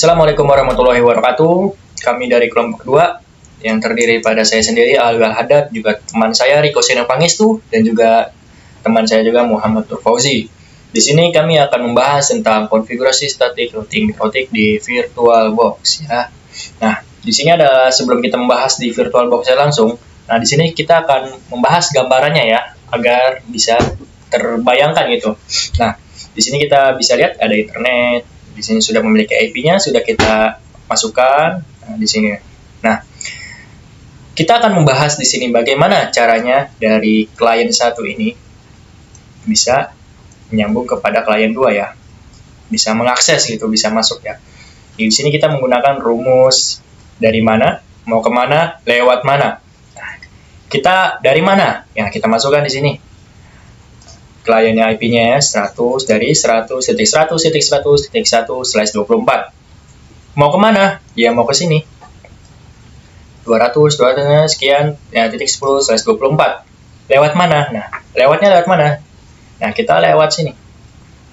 Assalamualaikum warahmatullahi wabarakatuh. Kami dari kelompok 2 yang terdiri pada saya sendiri Alwi Al-Haddad, juga teman saya Riko Seno Pangestu, dan juga teman saya juga Muhammad Nur Fauzi. Di sini kami akan membahas tentang konfigurasi statik routing mikrotik di VirtualBox ya. Nah, di sini adalah sebelum kita membahas di VirtualBox langsung. Nah, di sini kita akan membahas gambarannya ya, agar bisa terbayangkan gitu. Nah, di sini kita bisa lihat ada internet. Di sini sudah memiliki IP-nya, sudah kita masukkan di sini. Nah, kita akan membahas di sini bagaimana caranya dari klien 1 ini bisa menyambung kepada klien 2 ya. Bisa mengakses gitu, bisa masuk ya. Di sini kita menggunakan rumus dari mana, mau kemana, lewat mana. Nah, kita dari mana? Ya, kita masukkan di sini. Kliennya IP-nya 100 dari 100.100.100/24. Mau kemana? Ya mau ke sini. 200 sekian ya titik 10/24. Lewat mana? Nah, lewatnya lewat mana? Nah, kita lewat sini.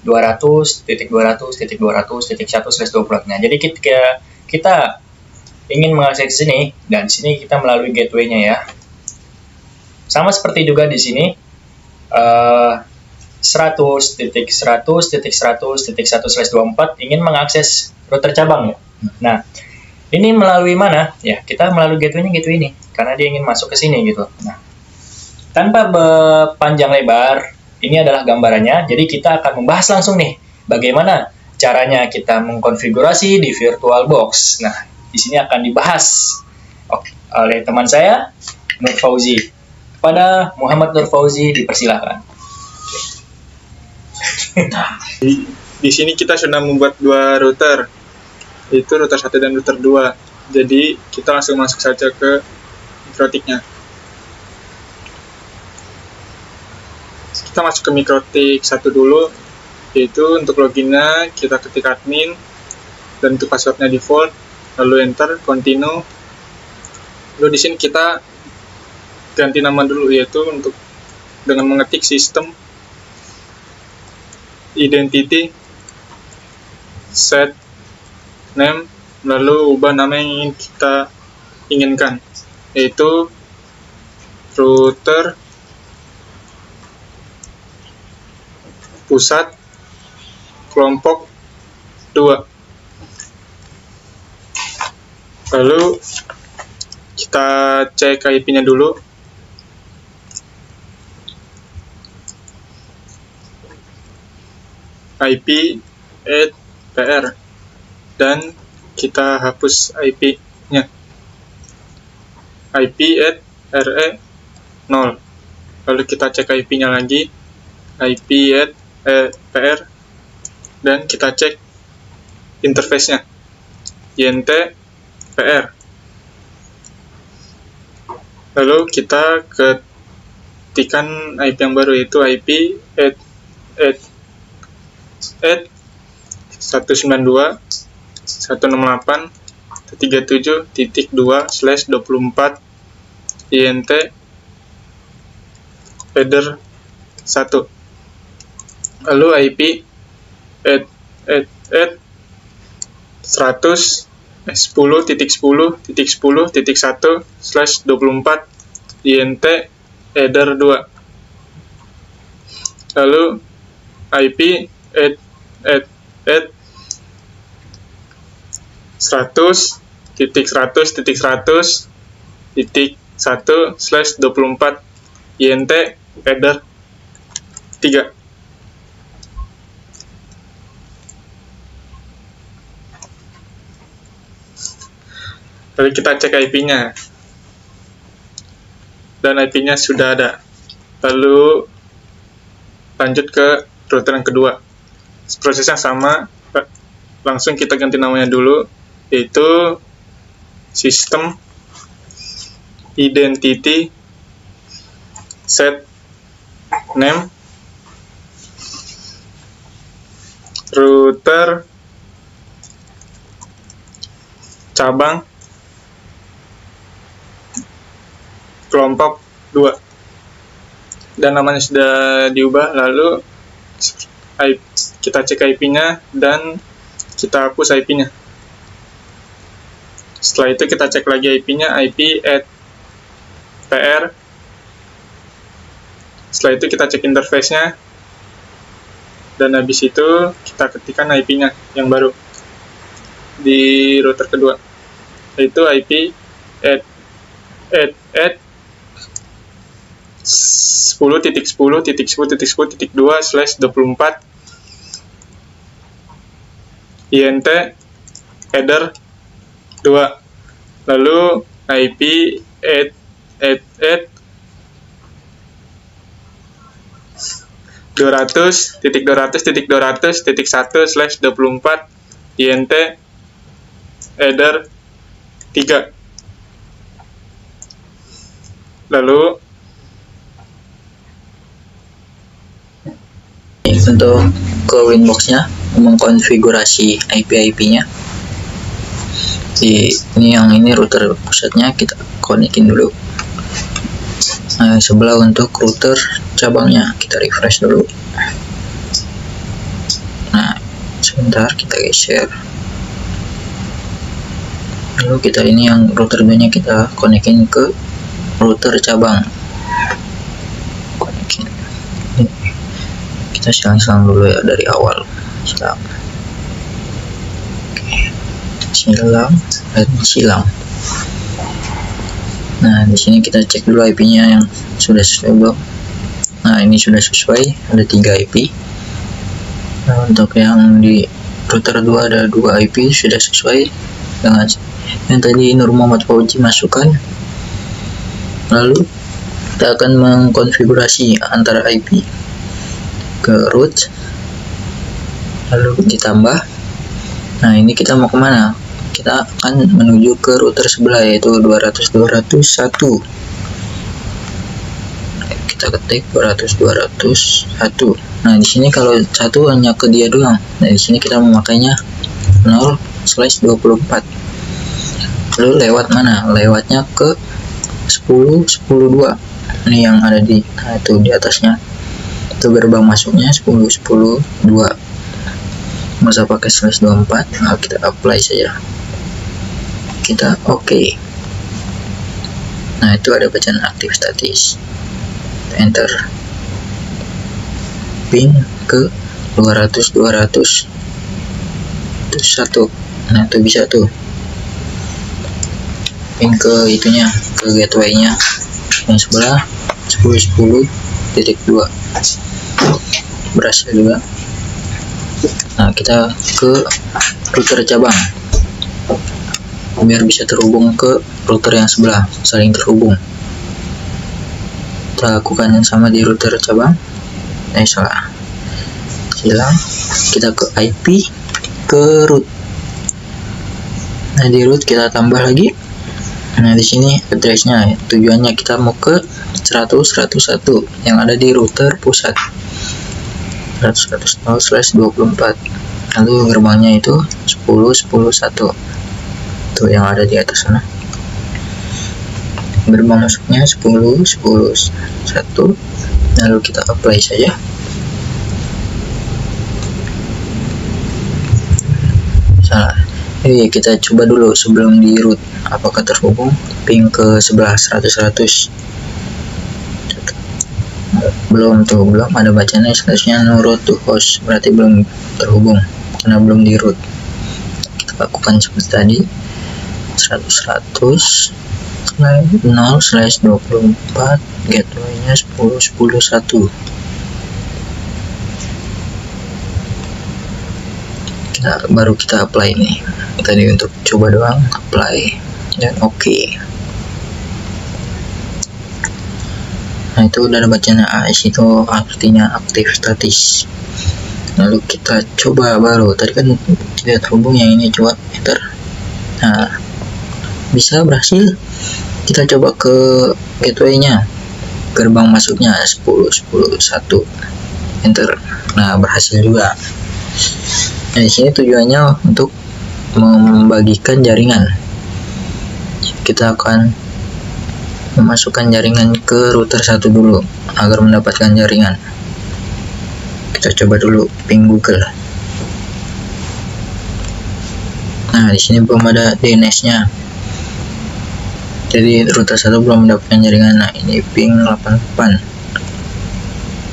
200.200.200.1/24. Nah, jadi kita ingin mengakses sini, dan di sini kita melalui gateway-nya ya. Sama seperti juga di sini 100.100.100.1/24 ingin mengakses router cabang ya. Nah, ini melalui mana? Ya, kita melalui gateway-nya gateway ini, karena dia ingin masuk ke sini gitu. Nah, tanpa panjang lebar, ini adalah gambarannya. Jadi kita akan membahas langsung nih, bagaimana caranya kita mengkonfigurasi di VirtualBox. Nah, di sini akan dibahas oleh teman saya, Nur Fauzi. Kepada Muhammad Nur Fauzi, dipersilakan. Di sini kita sudah membuat 2 router, yaitu router 1 dan router 2. Jadi kita langsung masuk saja ke mikrotiknya. Kita masuk ke mikrotik 1 dulu, yaitu untuk loginnya kita ketik admin, dan untuk passwordnya default, lalu enter, continue. Lalu di sini kita ganti nama dulu, yaitu untuk dengan mengetik sistem identity set name, lalu ubah nama yang ingin kita inginkan, yaitu router pusat kelompok 2. Lalu kita cek IP-nya dulu. IP @pr, dan kita hapus IP-nya, IP @re0. Lalu kita cek IP-nya lagi, IP @pr, dan kita cek interface-nya, int pr. Lalu kita ketikkan IP yang baru, yaitu IP @192.168.37.2/24 int header 1. Lalu IP 10.10.10.1/24 int header 2. Lalu IP 100.100.1/24 int header 3. Lalu kita cek IP-nya, dan IP-nya sudah ada. Lalu lanjut ke router yang kedua. Prosesnya sama, langsung kita ganti namanya dulu, yaitu sistem identity set name router cabang kelompok 2, dan namanya sudah diubah. Lalu kita cek IP-nya dan kita hapus IP-nya. Setelah itu kita cek lagi IP-nya, IP at PR. Setelah itu kita cek interface-nya, dan habis itu kita ketikkan IP-nya yang baru di router kedua, yaitu IP at 10.10.10.10.2/24 INT header 2. Lalu IP at 200.200.200.1/24 INT header 3. Lalu untuk ke Winbox-nya mengkonfigurasi IP-nya. Ini router pusatnya kita konekin dulu. Nah, sebelah untuk router cabangnya kita refresh dulu. Nah, sebentar kita geser. Lalu kita ini yang router 2 nya kita konekin ke router cabang. Konekin. Kita silang-silang dulu ya dari awal. Silang. Oke. Silang dan silang. Nah, di sini kita cek dulu IP-nya yang sudah sesuai belum. Nah, ini sudah sesuai, ada 3 IP. Nah, untuk yang di router 2 ada 2 IP sudah sesuai dengan yang tadi Nur Muhammad Fauzi masukkan. Lalu kita akan mengkonfigurasi antara IP ke root, lalu ditambah. Nah, ini kita mau kemana? Kita akan menuju ke router sebelah, yaitu 200.200.1. Kita ketik 200.200.1. Nah, di sini kalau 1 hanya ke dia doang. Nah, di sini kita memakainya 0/24. Lalu lewat mana? Lewatnya ke 10.10.2. Ini yang ada di, nah itu di atasnya. Itu gerbang masuknya 10.10.2. Masa pakai /24. Nah, kita apply saja. Kita oke. Nah, itu ada bacaan aktif statis. Enter. Ping ke 200.200. Itu 1. Nah, itu bisa tuh. Ping ke itunya, ke gateway-nya yang sebelah 10.10.2. Berhasil juga. Nah, kita ke router cabang biar bisa terhubung ke router yang sebelah, saling terhubung. Kita lakukan yang sama di router cabang. Salah. Silang. Kita ke IP ke root. Nah, di root kita tambah lagi. Nah, di sini address-nya, tujuannya kita mau ke 100.101 yang ada di router pusat. 100.0/24. Lalu gerbangnya itu 10.10.1. Tuh yang ada di atas sana. Gerbang masuknya 10.10.1. Lalu kita apply saja. Salah. Kita coba dulu sebelum di root apakah terhubung. Ping ke sebelah 100.100. Belum tuh, belum ada bacanya statusnya no root to host, berarti belum terhubung karena belum di root. Kita lakukan seperti tadi. 100/0/24 gateway-nya 10.10.1. Baru kita apply nih. Tadi untuk coba doang, apply dan oke. Nah, itu udah ada bacaan AS, itu artinya aktif statis. Lalu kita coba baru, tadi kan tidak terhubung, yang ini coba enter. Nah, bisa berhasil. Kita coba ke gateway-nya, gerbang masuknya 10.10.1, enter. Nah, berhasil juga. Nah, di sini tujuannya untuk membagikan jaringan. Kita akan memasukkan jaringan ke router 1 dulu agar mendapatkan jaringan. Kita coba dulu ping Google. Nah, di sini belum ada DNS-nya. Jadi router 1 belum mendapatkan jaringan. Nah, ini ping 88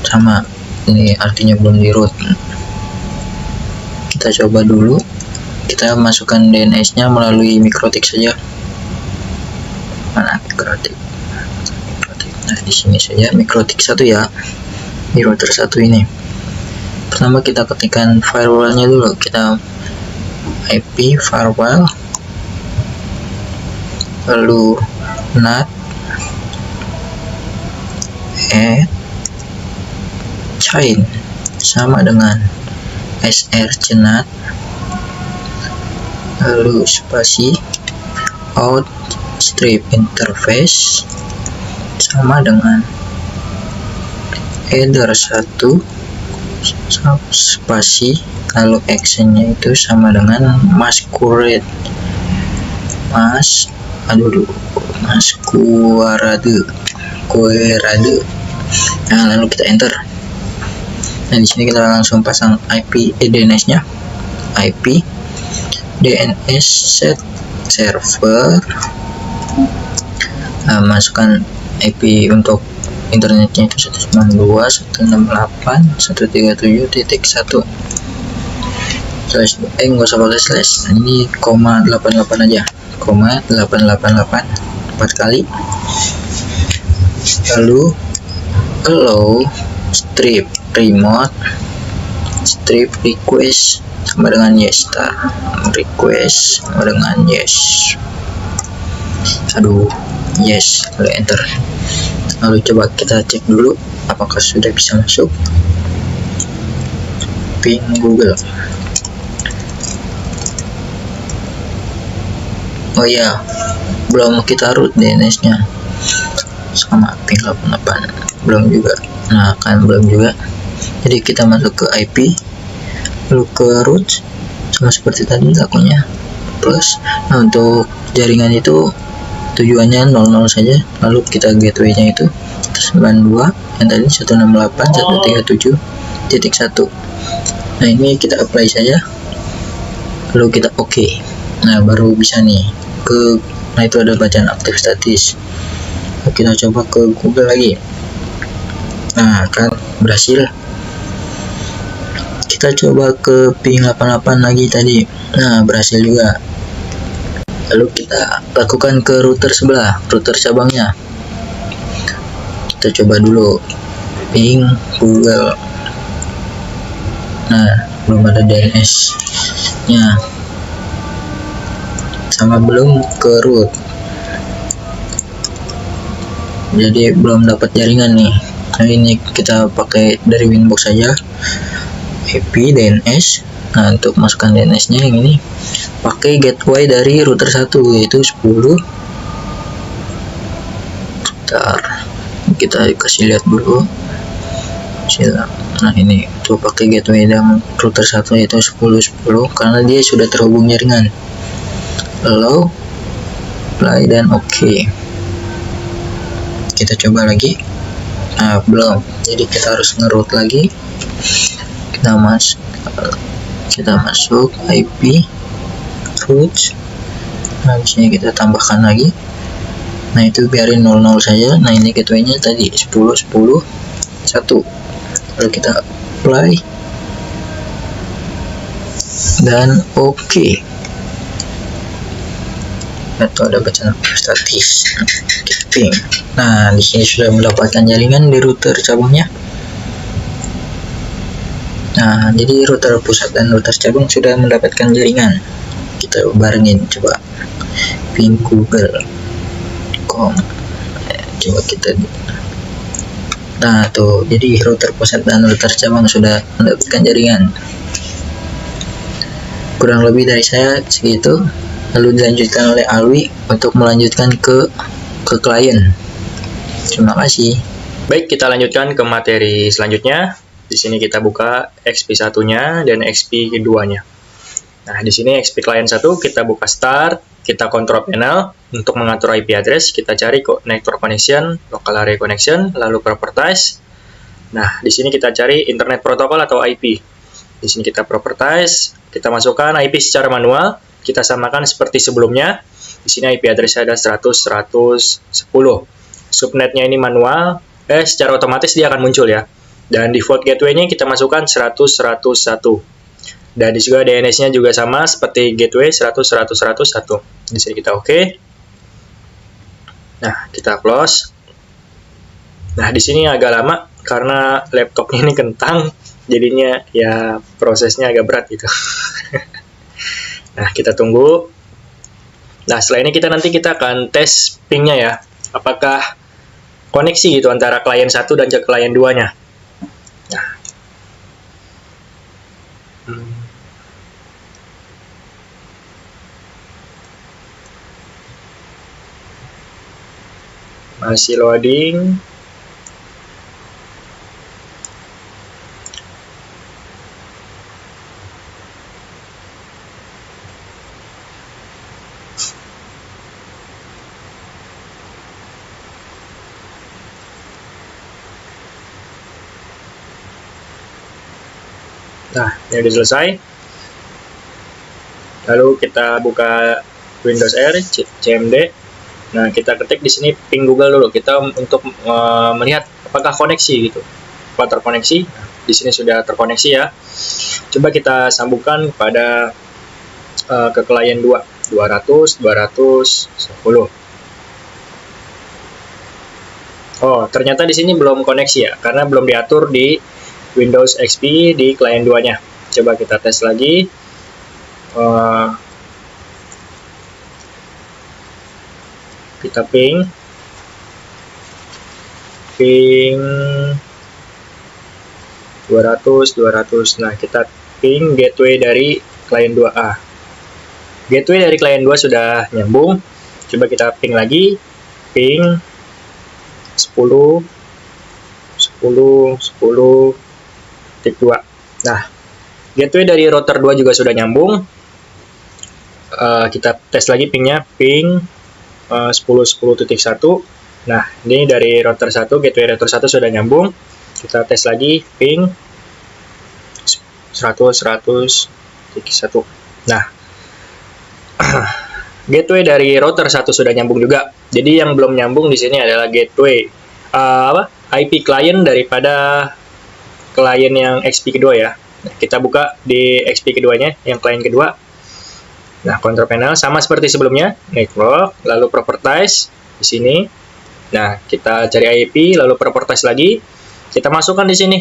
sama, ini artinya belum di root. Kita coba dulu, kita masukkan DNS nya melalui mikrotik saja. Mana mikrotik? Nah, di sini saja mikrotik 1 ya, di router 1 ini. Pertama kita ketikkan firewall-nya dulu, kita IP firewall, lalu NAT chain sama dengan srcnat, lalu spasi out strip interface sama dengan header 1 spasi, lalu actionnya itu sama dengan masquerade nah, lalu kita enter. Nah, di sini kita langsung pasang IP DNS-nya, IP DNS set server. Nah, masukkan IP untuk internetnya itu 192.168.137.1. Nggak usah pakai slash, ini 88 aja, 888 4 kali. Lalu allow strip remote strip request sama dengan yes, request sama dengan yes, yes, lalu enter. Lalu coba kita cek dulu apakah sudah bisa masuk ping Google. Oh ya, belum kita root DNS nya sama ping 88, belum juga. Nah, kan belum juga, jadi kita masuk ke IP, lalu ke root sama seperti tadi lakunya plus. Nah, untuk jaringan itu tujuannya 00 saja, lalu kita gateway-nya itu 92 yang tadi 168.137.1. Nah, ini kita apply saja, lalu kita oke. Nah, baru bisa nih nah itu ada bacaan aktif statis. Nah, kita coba ke Google lagi. Nah, kan berhasil. Kita coba ke ping 88 lagi tadi. Nah, berhasil juga. Lalu kita lakukan ke router sebelah, router cabangnya. Kita coba dulu ping Google. Nah, belum ada DNS nya sama belum ke root, jadi belum dapat jaringan nih. Nah, ini kita pakai dari Winbox saja, IP DNS. Nah, untuk masukkan DNS nya yang ini pakai gateway dari router 1 yaitu 10. Kita kasih lihat dulu. Nah, ini tuh pakai gateway dan router 1 yaitu 10 karena dia sudah terhubung jaringan. Allow, play, dan oke. Kita coba lagi. Nah, belum, jadi kita harus nge-root lagi. Kita masuk IP root. Nah, disini kita tambahkan lagi. Nah, itu biarin 00 saja. Nah, ini gateway-nya tadi 10.10.1. Lalu kita apply dan oke. Atau ada bacaan statis ping. Nah, di sini sudah mendapatkan jaringan di router cabangnya. Nah, jadi router pusat dan router cabang sudah mendapatkan jaringan. Kita barengin, coba ping google.com. Coba kita. Nah, tuh, jadi router pusat dan router cabang sudah mendapatkan jaringan. Kurang lebih dari saya segitu. Lalu dilanjutkan oleh Alwi untuk melanjutkan ke klien. Terima kasih. Baik, kita lanjutkan ke materi selanjutnya. Di sini kita buka XP1-nya dan XP2-nya. Nah, di sini XP client 1 kita buka start, kita control panel untuk mengatur IP address, kita cari network connection, local area connection, lalu properties. Nah, di sini kita cari internet protocol atau IP. Di sini kita properties, kita masukkan IP secara manual. Kita samakan seperti sebelumnya. Di sini IP address-nya ada 100.110. Subnetnya ini manual, secara otomatis dia akan muncul ya. Dan default gateway-nya kita masukkan 100.101. Dan di juga DNS-nya juga sama seperti gateway 100.100.101. Di sini kita oke. Nah, kita close. Nah, di sini agak lama karena laptopnya ini kentang, jadinya ya prosesnya agak berat gitu. Nah, kita tunggu. Nah, setelah ini nanti kita akan tes pingnya ya. Apakah koneksi gitu antara klien 1 dan klien 2-nya. Nah. Masih loading. Nah, ini sudah selesai. Lalu kita buka Windows R, CMD. Nah, kita ketik di sini ping Google dulu. Kita untuk melihat apakah koneksi gitu. Apa terkoneksi? Nah, di sini sudah terkoneksi ya. Coba kita sambungkan pada ke klien 2, 200.210. Oh, ternyata di sini belum koneksi ya, karena belum diatur di Windows XP di klien 2-nya. Coba kita tes lagi. Kita ping 200. Nah, kita ping gateway dari klien 2A. Gateway dari klien 2 sudah nyambung. Coba kita ping lagi. Ping 10. 2. Nah, gateway dari router 2 juga sudah nyambung. Kita tes lagi pingnya, ping 10.10.1. Nah, ini dari router 1, gateway router 1 sudah nyambung. Kita tes lagi, ping 100.100.1. Nah, gateway dari router 1 sudah nyambung juga. Jadi yang belum nyambung di sini adalah gateway IP client daripada klien yang XP kedua ya. Nah, kita buka di XP keduanya, yang klien kedua. Nah, control panel sama seperti sebelumnya, network, lalu properties di sini. Nah, kita cari IP, lalu properties lagi. Kita masukkan di sini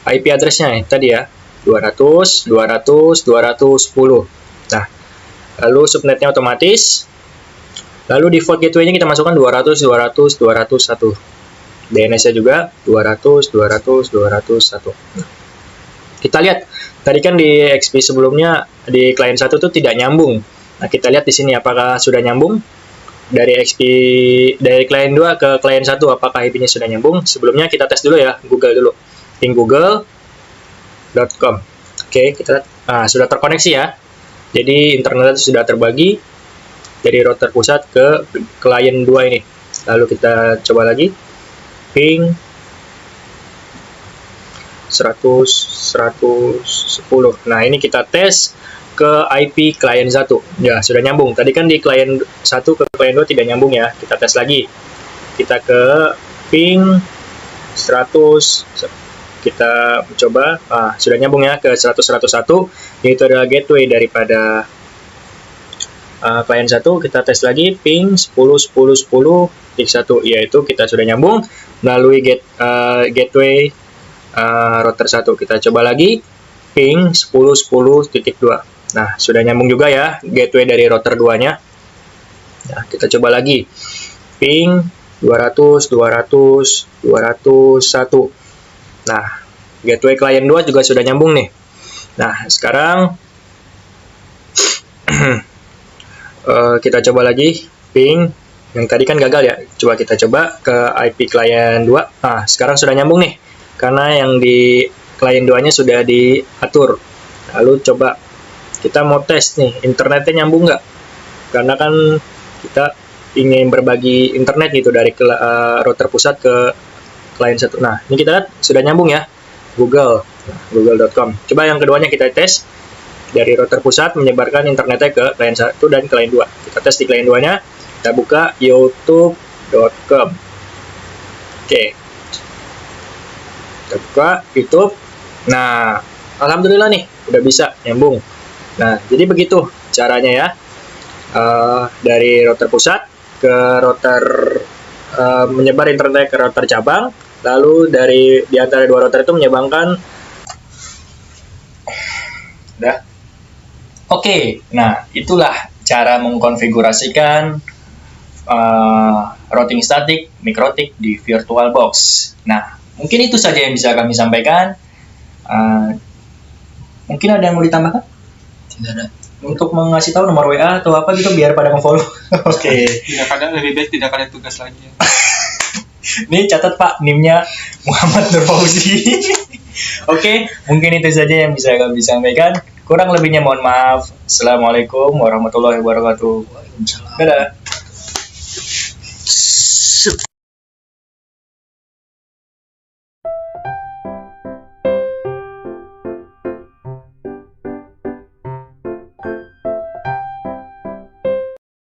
IP address-nya tadi ya, 200.200.210. Nah, lalu subnetnya otomatis. Lalu default gateway-nya kita masukkan 200.200.201. DNS-nya juga 200.200.201. Kita lihat, tadi kan di XP sebelumnya di klien 1 itu tidak nyambung. Nah, kita lihat di sini apakah sudah nyambung. Dari klien 2 ke klien 1 apakah IP-nya sudah nyambung. Sebelumnya kita tes dulu ya, Google dulu. Ping google.com. Oke, kita sudah terkoneksi ya. Jadi internet sudah terbagi dari router pusat ke klien 2 ini. Lalu kita coba lagi. Ping 100.110. Nah, ini kita tes ke IP klien 1. Ya, sudah nyambung. Tadi kan di klien 1 ke klien 2 tidak nyambung ya. Kita tes lagi. Kita ke ping 100. Kita coba. Sudah nyambung ya ke 100.101. Yaitu adalah gateway daripada klien 1. Kita tes lagi ping 10.10.10.1. Yaitu kita sudah nyambung melalui gateway router 1. Kita coba lagi ping 10.10.2. Nah, sudah nyambung juga ya gateway dari router 2-nya. Nah, kita coba lagi ping 200.200.201. Nah, gateway klien 2 juga sudah nyambung nih. Nah, sekarang kita coba lagi ping. Yang tadi kan gagal ya. Coba kita coba ke IP klien 2. Nah, sekarang sudah nyambung nih. Karena yang di klien 2-nya sudah diatur. Lalu coba kita mau tes nih, internetnya nyambung nggak? Karena kan kita ingin berbagi internet gitu dari router pusat ke klien 1. Nah, ini kita lihat sudah nyambung ya. Google.com. Coba yang keduanya kita tes. dari router pusat menyebarkan internetnya ke klien 1 dan klien 2. Kita tes di klien 2-nya, kita buka youtube.com. Oke. Kita buka YouTube. Nah, alhamdulillah nih, udah bisa nyambung. Nah, jadi begitu caranya ya. Dari router pusat ke router menyebar internet ke router cabang, lalu di antara dua router itu menyebarkan. Udah. Oke, nah itulah cara mengkonfigurasikan routing statik MikroTik di VirtualBox. Nah, mungkin itu saja yang bisa kami sampaikan. Mungkin ada yang mau ditambahkan? Tidak ada. Untuk mengasih tahu nomor WA atau apa gitu biar pada nge-follow. Oke. Tidak ada, lebih baik tidak ada tugas lagi. Nih catat Pak, NIM-nya Muhammad Nur Fauzi. Oke, mungkin itu saja yang bisa kami sampaikan. Kurang lebihnya mohon maaf. Assalamualaikum warahmatullahi wabarakatuh. Waalaikumsalam. Dadah.